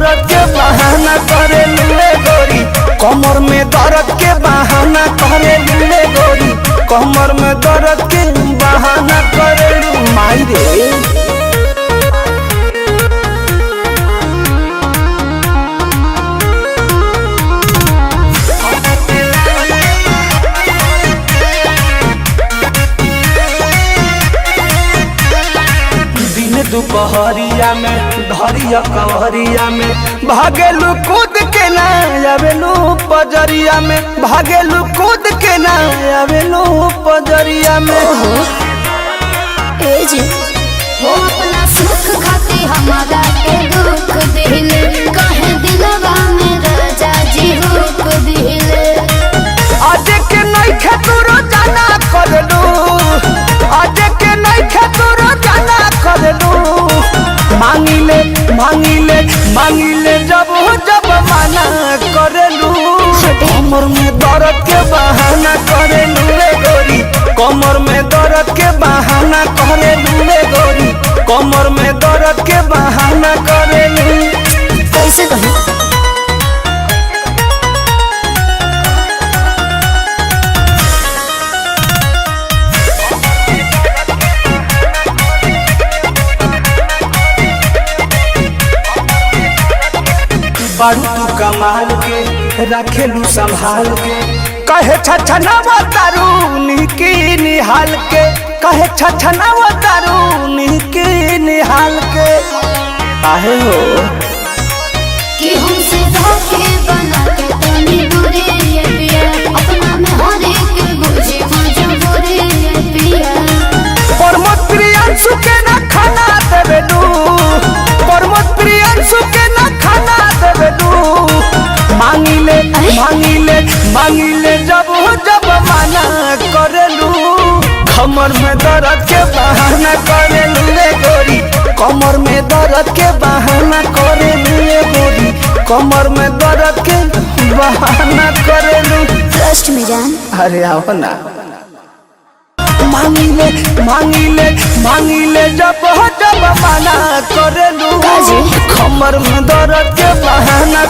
दर्द के बहाना करे लूले गोरी, कमर में दर्द के बहाना करे लूले गोरी, कमर में दर्द के बहाना करे लू माई रे। दुपहरिया में धरिया कवरिया में भागेलू कूद के ना आवेलू पजरिया में, भागेलू कूद के ना आवेलू पजरिया में। वो अपना सुख खाती हमारा के दुख दिले, कहे दिलवा में राजा जी हुक दिले। आज के नहीं खेतुरो जाना करलू, आज के नहीं खेतुरो जाना करलू, मांगिले मांगिले मांगिले जब जब माना करलू, कमर में दर्द के बहाना करलू रे गोरी, कमर में दर्द के बहाना करलू रे गोरी, कमर में दर्द के बहाना करलू। कैसे कहे बारू तू कमाल के रखेलू संभाल के, कहे छछनावा तारू निकी निहाल के, कहे छछनावा तारू निकी निहाल के। आहे हो कि हमसे धोखे बना के तनी दूरी ये पिया, अपना में हर एक बुझे मजबूरी ये पिया। प्रमोद प्रियांशु के ना खाना देवेलू, प्रमोद प्रियांशु के ना खाना देवेलू, मांगिले मांगिले मांगिले जब जब माना करेलू, कमर में दर्द के बहाना करेलू रे गोरी, कमर में दर्द के बहाना करेलू रे गोरी, कमर में दर्द के बहाना करेलू। ट्रस्ट में जान। अरे आओ ना। मांगिले मांगिले मांगिले जब जब माना करेलू, कमर में दर्द के बहाना